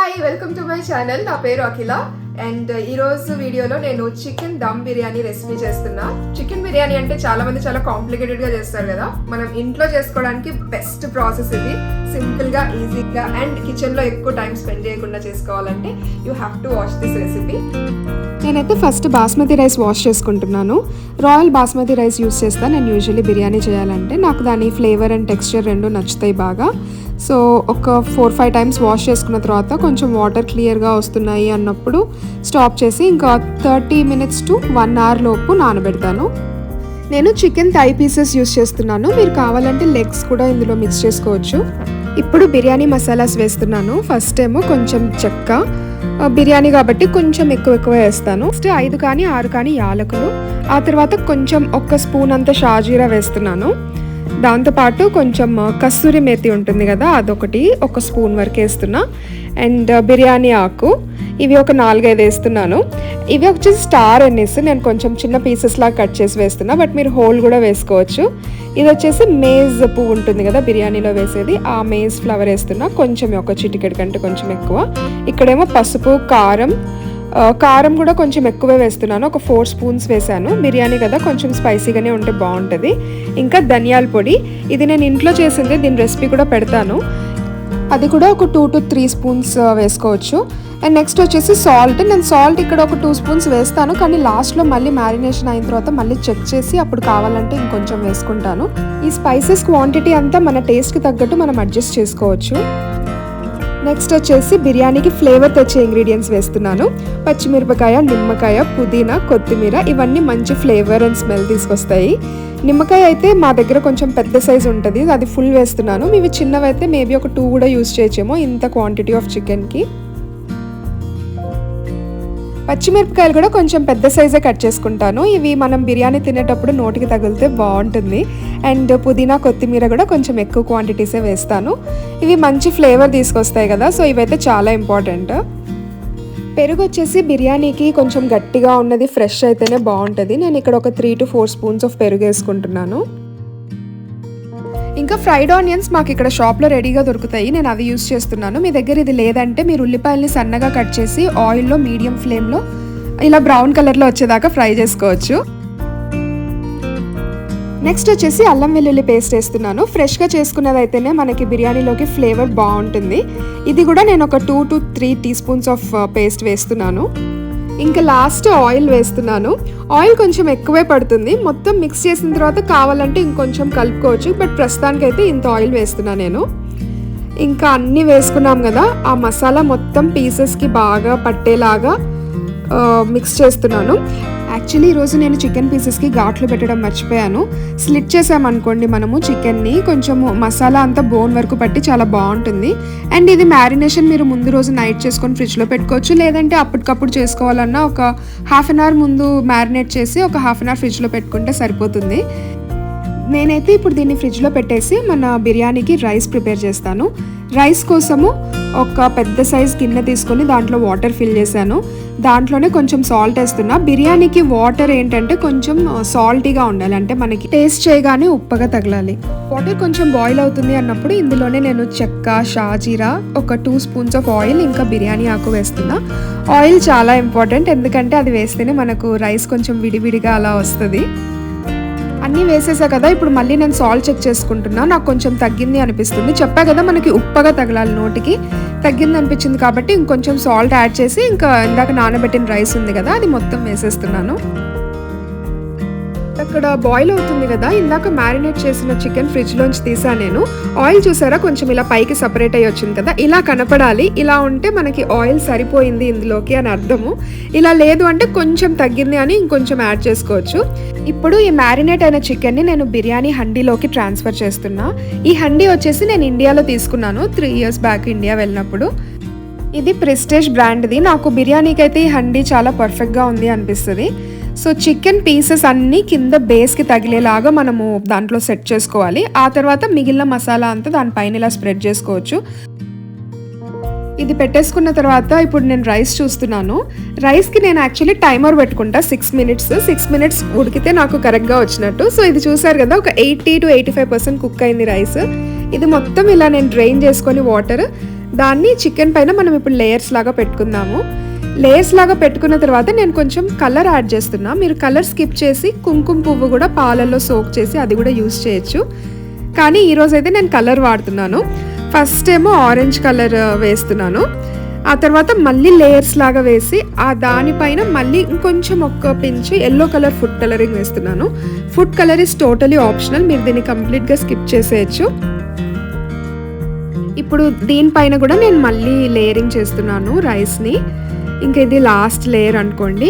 Hi welcome to my channel. నా పేరు అఖిల and ఈరోజు వీడియోలో నేను చికెన్ దమ్ బిర్యానీ రెసిపీ చేస్తున్నా. చికెన్ బిర్యానీ అంటే చాలా మంది చాలా కాంప్లికేటెడ్గా చేస్తారు కదా, మనం ఇంట్లో చేసుకోవడానికి బెస్ట్ ప్రాసెస్ ఇది. సింపుల్గా, ఈజీగా అండ్ కిచెన్లో ఎక్కువ టైం స్పెండ్ చేయకుండా చేసుకోవాలంటే you have to watch this recipe. నేనైతే ఫస్ట్ బాస్మతి రైస్ వాష్ చేసుకుంటున్నాను. రాయల్ బాస్మతి రైస్ యూస్ చేస్తాను నేను యూజువల్లీ బిర్యానీ చేయాలంటే. నాకు దాని ఫ్లేవర్ అండ్ టెక్స్చర్ రెండు నచ్చుతాయి బాగా. సో ఒక 4-5 టైమ్స్ వాష్ చేసుకున్న తర్వాత కొంచెం వాటర్ క్లియర్గా వస్తున్నాయి అన్నప్పుడు స్టాప్ చేసి ఇంకా 30 minutes to 1 hour లోపు నానబెడతాను. నేను చికెన్ థై పీసెస్ యూస్ చేస్తున్నాను. మీరు కావాలంటే లెగ్స్ కూడా ఇందులో మిక్స్ చేసుకోవచ్చు. ఇప్పుడు బిర్యానీ మసాలాస్ వేస్తున్నాను. ఫస్ట్ ఏమో కొంచెం చెక్క, బిర్యానీ కాబట్టి కొంచెం ఎక్కువ వేస్తాను. ఫస్ట్ 5 కానీ 6 కానీ యాలకులు, ఆ తర్వాత కొంచెం 1 స్పూన్ అంత షాజీరా వేస్తున్నాను. దాంతోపాటు కొంచెం కస్తూరి మేతి ఉంటుంది కదా, అదొకటి 1 స్పూన్ వరకు వేస్తున్నా. అండ్ బిర్యానీ ఆకు ఇవి ఒక 4-5 వేస్తున్నాను. ఇవి వచ్చేసి స్టార్ ఎన్నిస్, నేను కొంచెం చిన్న పీసెస్ లాగా కట్ చేసి వేస్తున్నా, బట్ మీరు హోల్ కూడా వేసుకోవచ్చు. ఇది వచ్చేసి మేజ్ పువ్వు ఉంటుంది కదా బిర్యానీలో వేసేది, ఆ మేజ్ ఫ్లవర్ వేస్తున్నా. కొంచెం ఒక చిటికెడు కంటే కొంచెం ఎక్కువ. ఇక్కడేమో పసుపు, కారం కూడా కొంచెం ఎక్కువే వేస్తున్నాను. ఒక 4 స్పూన్స్ వేసాను. బిర్యానీ కదా కొంచెం స్పైసీగానే ఉంటే బాగుంటుంది. ఇంకా ధనియాల పొడి, ఇది నేను ఇంట్లో చేసింది, దీని రెసిపీ కూడా పెడతాను. అది కూడా ఒక 2 to 3 స్పూన్స్ వేసుకోవచ్చు. అండ్ నెక్స్ట్ వచ్చేసి సాల్ట్. నేను సాల్ట్ ఇక్కడ ఒక 2 స్పూన్స్ వేస్తాను, కానీ లాస్ట్లో మళ్ళీ మ్యారినేషన్ అయిన తర్వాత మళ్ళీ చెక్ చేసి అప్పుడు కావాలంటే ఇంకొంచెం వేసుకుంటాను. ఈ స్పైసెస్ క్వాంటిటీ అంతా మన టేస్ట్కి తగ్గట్టు మనం అడ్జస్ట్ చేసుకోవచ్చు. నెక్స్ట్ వచ్చేసి బిర్యానీకి ఫ్లేవర్ తెచ్చే ఇంగ్రీడియంట్స్ వేస్తున్నాను. పచ్చిమిరపకాయ, నిమ్మకాయ, పుదీనా, కొత్తిమీర, ఇవన్నీ మంచి ఫ్లేవర్ అండ్ స్మెల్ తీసుకొస్తాయి. నిమ్మకాయ అయితే మా దగ్గర కొంచెం పెద్ద సైజు ఉంటుంది, అది ఫుల్ వేస్తున్నాను. ఇవి చిన్నవైతే మేబీ ఒక 2 కూడా యూస్ చేయొచ్చేమో ఇంత క్వాంటిటీ ఆఫ్ చికెన్కి. పచ్చిమిరపకాయలు కూడా కొంచెం పెద్ద సైజే కట్ చేసుకుంటాను. ఇవి మనం బిర్యానీ తినేటప్పుడు నోటికి తగిలితే బాగుంటుంది. అండ్ పుదీనా, కొత్తిమీర కూడా కొంచెం ఎక్కువ క్వాంటిటీసే వేస్తాను. ఇవి మంచి ఫ్లేవర్ తీసుకొస్తాయి కదా, సో ఇవైతే చాలా ఇంపార్టెంట్. పెరుగు వచ్చేసి బిర్యానీకి కొంచెం గట్టిగా ఉన్నది, ఫ్రెష్ అయితేనే బాగుంటుంది. నేను ఇక్కడ ఒక 3 to 4 స్పూన్స్ ఆఫ్ పెరుగు వేసుకుంటున్నాను. ఇంకా ఫ్రైడ్ ఆనియన్స్ మాకు ఇక్కడ షాప్లో రెడీగా దొరుకుతాయి, నేను అవి యూస్ చేస్తున్నాను. మీ దగ్గర ఇది లేదంటే మీరు ఉల్లిపాయల్ని సన్నగా కట్ చేసి ఆయిల్లో మీడియం ఫ్లేమ్లో ఇలా బ్రౌన్ కలర్లో వచ్చేదాకా ఫ్రై చేసుకోవచ్చు. నెక్స్ట్ వచ్చేసి అల్లం వెల్లుల్లి పేస్ట్ వేస్తున్నాను. ఫ్రెష్గా చేసుకున్నది అయితేనే మనకి బిర్యానీలోకి ఫ్లేవర్ బాగుంటుంది. ఇది కూడా నేను ఒక 2 to 3 teaspoons ఆఫ్ పేస్ట్ వేస్తున్నాను. ఇంకా లాస్ట్ ఆయిల్ వేస్తున్నాను. ఆయిల్ కొంచెం ఎక్కువే పడుతుంది. మొత్తం మిక్స్ చేసిన తర్వాత కావాలంటే ఇంకొంచెం కలుపుకోవచ్చు, బట్ ప్రస్తుతానికైతే ఇంత ఆయిల్ వేస్తున్నా నేను. ఇంకా అన్నీ వేసుకున్నాం కదా, ఆ మసాలా మొత్తం పీసెస్కి బాగా పట్టేలాగా మిక్స్ చేస్తున్నాను. యాక్చువల్లీ ఈరోజు నేను చికెన్ పీసెస్కి ఘాట్లు పెట్టడం మర్చిపోయాను. స్లిట్ చేసామనుకోండి మనము చికెన్ని, కొంచెం మసాలా అంతా బోన్ వరకు పట్టి చాలా బాగుంటుంది. అండ్ ఇది మ్యారినేషన్ మీరు ముందు రోజు నైట్ చేసుకొని ఫ్రిడ్జ్లో పెట్టుకోవచ్చు, లేదంటే అప్పటికప్పుడు చేసుకోవాలన్నా ఒక 1/2 hour ముందు మ్యారినేట్ చేసి ఒక 1/2 hour ఫ్రిడ్జ్లో పెట్టుకుంటే సరిపోతుంది. నేనైతే ఇప్పుడు దీన్ని ఫ్రిడ్జ్లో పెట్టేసి మన బిర్యానీకి రైస్ ప్రిపేర్ చేస్తాను. రైస్ కోసము ఒక పెద్ద సైజ్ గిన్నె తీసుకొని దాంట్లో వాటర్ ఫిల్ చేశాను. దాంట్లోనే కొంచెం సాల్ట్ వేస్తున్నా. బిర్యానీకి వాటర్ ఏంటంటే కొంచెం సాల్టీగా ఉండాలి, అంటే మనకి టేస్ట్ చేయగానే ఉప్పగా తగలాలి. వాటర్ కొంచెం బాయిల్ అవుతుంది అన్నప్పుడు ఇందులోనే నేను చెక్క, షాజీరా, ఒక 2 స్పూన్స్ ఆఫ్ ఆయిల్, ఇంకా బిర్యానీ ఆకు వేస్తున్నా. ఆయిల్ చాలా ఇంపార్టెంట్, ఎందుకంటే అది వేస్తేనే మనకు రైస్ కొంచెం విడివిడిగా అలా వస్తుంది. అన్నీ వేసేసా కదా, ఇప్పుడు మళ్ళీ నేను సాల్ట్ చెక్ చేసుకుంటున్నా. నాకు కొంచెం తగ్గింది అనిపిస్తుంది. చెప్పా కదా మనకి ఉప్పగా తగలాలి, నోటికి తగ్గింది అనిపించింది కాబట్టి ఇంకొంచెం సాల్ట్ యాడ్ చేసి ఇంకా ఇందాక నానబెట్టిన రైస్ ఉంది కదా అది మొత్తం వేసేస్తున్నాను. అక్కడ బాయిల్ అవుతుంది కదా, ఇందాక మ్యారినేట్ చేసిన చికెన్ ఫ్రిడ్జ్లోంచి తీసా నేను. ఆయిల్ చూసారా కొంచెం ఇలా పైకి సపరేట్ అయ్యి వచ్చింది కదా, ఇలా కనపడాలి. ఇలా ఉంటే మనకి ఆయిల్ సరిపోయింది ఇందులోకి అని అర్థము. ఇలా లేదు అంటే కొంచెం తగ్గింది అని ఇంకొంచెం యాడ్ చేసుకోవచ్చు. ఇప్పుడు ఈ మ్యారినేట్ అయిన చికెన్ని నేను బిర్యానీ హండీలోకి ట్రాన్స్ఫర్ చేస్తున్నా. ఈ హండీ వచ్చేసి నేను ఇండియాలో తీసుకున్నాను 3 years బ్యాక్ ఇండియా వెళ్ళినప్పుడు. ఇది ప్రెస్టేజ్ బ్రాండ్ది. నాకు బిర్యానీకి అయితే ఈ హండీ చాలా పర్ఫెక్ట్గా ఉంది అనిపిస్తుంది. సో చికెన్ పీసెస్ అన్నీ కింద బేస్కి తగిలేలాగా మనము దాంట్లో సెట్ చేసుకోవాలి. ఆ తర్వాత మిగిలిన మసాలా అంతా దానిపైన ఇలా స్ప్రెడ్ చేసుకోవచ్చు. ఇది పెట్టేసుకున్న తర్వాత ఇప్పుడు నేను రైస్ చూస్తున్నాను. రైస్కి నేను యాక్చువల్లీ టైమర్ పెట్టుకుంటా 6 minutes ఉడికితే నాకు కరెక్ట్గా వచ్చినట్టు. సో ఇది చూసారు కదా, ఒక 80 to 85% కుక్ అయింది రైస్. ఇది మొత్తం ఇలా నేను డ్రైన్ చేసుకొని వాటర్ దాన్ని చికెన్ పైన మనం ఇప్పుడు లేయర్స్ లాగా పెట్టుకుందాము. లేయర్స్ లాగా పెట్టుకున్న తర్వాత నేను కొంచెం కలర్ యాడ్ చేస్తున్నా. మీరు కలర్ స్కిప్ చేసి కుంకుమ పువ్వు కూడా పాలల్లో సోక్ చేసి అది కూడా యూస్ చేయొచ్చు. కానీ ఈరోజు అయితే నేను కలర్ వాడుతున్నాను. ఫస్ట్ ఏమో ఆరెంజ్ కలర్ వేస్తున్నాను, ఆ తర్వాత మళ్ళీ లేయర్స్ లాగా వేసి ఆ దానిపైన మళ్ళీ ఇంకొంచెం ఒక్క పించు ఎల్లో కలర్ ఫుడ్ కలరింగ్ వేస్తున్నాను. Food colour is totally optional, మీరు దీన్ని కంప్లీట్గా స్కిప్ చేసేయచ్చు. ఇప్పుడు దీనిపైన కూడా నేను మళ్ళీ లేయరింగ్ చేస్తున్నాను రైస్ని. ఇంకా ఇది లాస్ట్ లేయర్ అనుకోండి.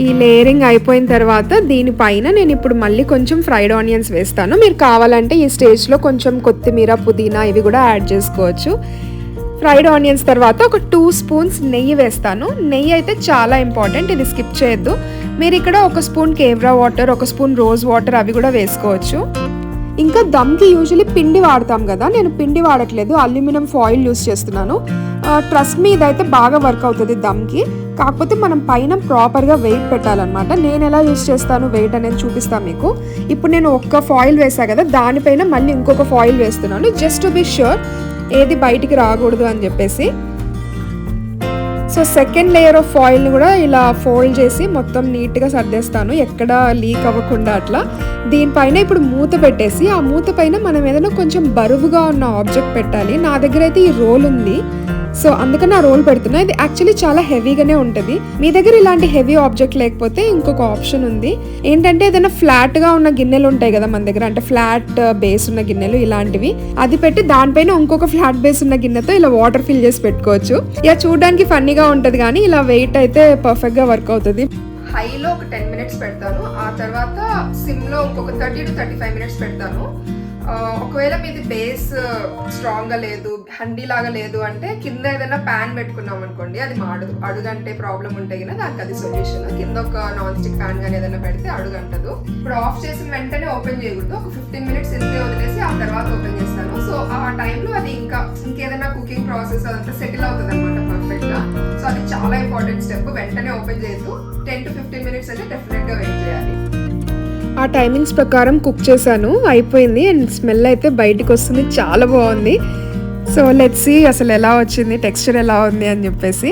ఈ లేయరింగ్ అయిపోయిన తర్వాత దీనిపైన నేను ఇప్పుడు మళ్ళీ కొంచెం ఫ్రైడ్ ఆనియన్స్ వేస్తాను. మీరు కావాలంటే ఈ స్టేజ్లో కొంచెం కొత్తిమీర, పుదీనా ఇవి కూడా యాడ్ చేసుకోవచ్చు. ఫ్రైడ్ ఆనియన్స్ తర్వాత ఒక 2 స్పూన్స్ నెయ్యి వేస్తాను. నెయ్యి అయితే చాలా ఇంపార్టెంట్, ఇది స్కిప్ చేయొద్దు. మీరు ఇక్కడ 1 spoon kewra water, 1 spoon rose water అవి కూడా వేసుకోవచ్చు. ఇంకా దమ్కి యూజువలీ పిండి వాడతాం కదా, నేను పిండి వాడట్లేదు, అల్యూమినియం ఫాయిల్ యూస్ చేస్తున్నాను. ట్రస్ట్ మీ ఇదైతే బాగా వర్క్ అవుతుంది దమ్కి. కాకపోతే మనం పైన ప్రాపర్గా వెయిట్ పెట్టాలన్నమాట. నేను ఎలా యూస్ చేస్తాను వెయిట్ అనేది చూపిస్తాను మీకు. ఇప్పుడు నేను ఒక్క ఫాయిల్ వేసా కదా, దానిపైన మళ్ళీ ఇంకొక ఫాయిల్ వేస్తున్నాను, జస్ట్ టు బి ష్యూర్ ఏది బయటికి రాకూడదు అని చెప్పేసి. సో సెకండ్ లేయర్ ఆఫ్ ఫాయిల్ని కూడా ఇలా ఫోల్డ్ చేసి మొత్తం నీట్గా సర్దేస్తాను, ఎక్కడ లీక్ అవ్వకుండా అట్లా. దీనిపైన ఇప్పుడు మూత పెట్టేసి ఆ మూత పైన మనం ఏదైనా కొంచెం బరువుగా ఉన్న ఆబ్జెక్ట్ పెట్టాలి. నా దగ్గర అయితే ఈ రోల్ ఉంది, సో అందుకని ఆ రోల్ పెడుతున్నా. ఇది యాక్చువల్లీ చాలా హెవీగానే ఉంటుంది. మీ దగ్గర ఇలాంటి హెవీ ఆబ్జెక్ట్ లేకపోతే ఇంకొక ఆప్షన్ ఉంది ఏంటంటే, ఏదైనా ఫ్లాట్గా ఉన్న గిన్నెలు ఉంటాయి కదా మన దగ్గర, అంటే ఫ్లాట్ బేస్ ఉన్న గిన్నెలు ఇలాంటివి, అది పెట్టి దానిపైన ఇంకొక ఫ్లాట్ బేస్ ఉన్న గిన్నెతో ఇలా వాటర్ ఫిల్ చేసి పెట్టుకోవచ్చు. ఇలా చూడడానికి ఫన్నీగా ఉంటుంది, కానీ ఇలా వెయిట్ అయితే పర్ఫెక్ట్గా వర్క్ అవుతుంది. హైలో ఒక 10 మినిట్స్ పెడతాను, ఆ తర్వాత సిమ్లో ఇంకొక 30 to 35 మినిట్స్ పెడతాను. ఒకవేళ మీది బేస్ స్ట్రాంగ్గా లేదు, హండీ లాగా లేదు అంటే కింద ఏదైనా ప్యాన్ పెట్టుకున్నాం అనుకోండి, అది మాడదు. అడుగంటే ప్రాబ్లం ఉంటే కదా దానికి అది సొల్యూషన్. కింద ఒక నాన్ స్టిక్ ప్యాన్ కానీ ఏదైనా పెడితే అడుగంటదు. ఇప్పుడు ఆఫ్ చేసిన వెంటనే ఓపెన్ చేయకూడదు, ఒక 15 మినిట్స్ ఇంతే వదిలేసి ఆ తర్వాత ఓపెన్ చేస్తాను. సో ఆ టైంలో అది ఇంకేదైనా కుకింగ్ ప్రాసెస్ అదంతా సెటిల్ అవుతుంది అనమాట పర్ఫెక్ట్గా. సో అది చాలా ఇంపార్టెంట్ స్టెప్. వెంటనే ఓపెన్ చేయొద్దు, 10 to 15 మినిట్స్ అయితే డెఫినెట్గా వెయిట్ చేయాలి. ఆ టైమింగ్స్ ప్రకారం కుక్ చేశాను, అయిపోయింది. అండ్ స్మెల్ అయితే బయటకు వస్తుంది, చాలా బాగుంది. సో లెట్స్ సీ అసలు ఎలా వచ్చింది, టెక్స్చర్ ఎలా ఉంది అని చెప్పేసి.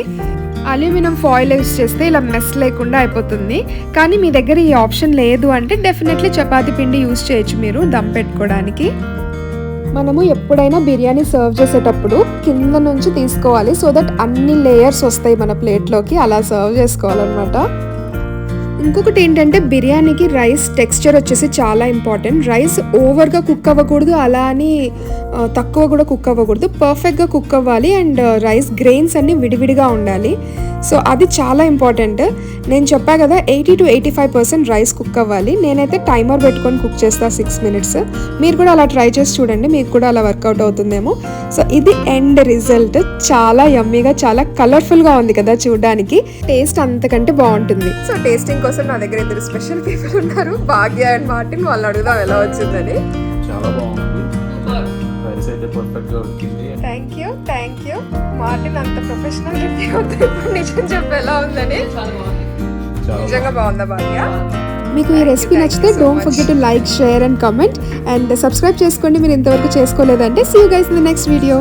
అల్యూమినియం ఫాయిల్ యూస్ చేస్తే ఇలా మెస్ లేకుండా అయిపోతుంది. కానీ మీ దగ్గర ఈ ఆప్షన్ లేదు అంటే డెఫినెట్లీ చపాతీ పిండి యూస్ చేయొచ్చు మీరు దమ్ పెట్టుకోవడానికి. మనము ఎప్పుడైనా బిర్యానీ సర్వ్ చేసేటప్పుడు కింద నుంచి తీసుకోవాలి, సో దట్ అన్ని లేయర్స్ వస్తాయి మన ప్లేట్లోకి, అలా సర్వ్ చేసుకోవాలన్నమాట. ఇంకొకటి ఏంటంటే, బిర్యానీకి రైస్ టెక్స్చర్ వచ్చేసి చాలా ఇంపార్టెంట్. రైస్ ఓవర్గా కుక్ అవ్వకూడదు, అలా అని తక్కువ కూడా కుక్ అవ్వకూడదు, పర్ఫెక్ట్గా కుక్ అవ్వాలి. అండ్ రైస్ గ్రెయిన్స్ అన్నీ విడివిడిగా ఉండాలి. సో అది చాలా ఇంపార్టెంట్. నేను చెప్పా కదా 80 to 85% రైస్ కుక్ అవ్వాలి. నేనైతే టైమర్ పెట్టుకొని కుక్ చేస్తాను 6 మినిట్స్. మీరు కూడా అలా ట్రై చేసి చూడండి, మీకు కూడా అలా వర్కౌట్ అవుతుందేమో. సో ఇది ఎండ్ రిజల్ట్. చాలా యమ్మీగా, చాలా కలర్ఫుల్గా ఉంది కదా చూడడానికి. టేస్ట్ అంతకంటే బాగుంటుంది. సో టేస్టింగ్ కోసం నా దగ్గర 2 స్పెషల్ పీపుల్ ఉన్నారు, భాగ్య అండ్ మార్టిన్. వాళ్ళని అడుగుదాం ఎలా వచ్చిందని. చాలా బాగుంది, రైస్ అయితే పర్ఫెక్ట్గా ఉడికింది. థ్యాంక్ యూ మార్టిన్, అంత ప్రొఫెషనల్ రివ్యూ అవుతుంది. ఇప్పుడు నిజం చెప్పు ఎలా ఉందని. నిజంగా బాగుందా భాగ్య? మీకు ఈ రెసిపీ నచ్చితే don't forget to like, share and comment. And subscribe చేసుకోండి మీరు ఇంతవరకు చేసుకోలేదంటే. See you guys in the next video.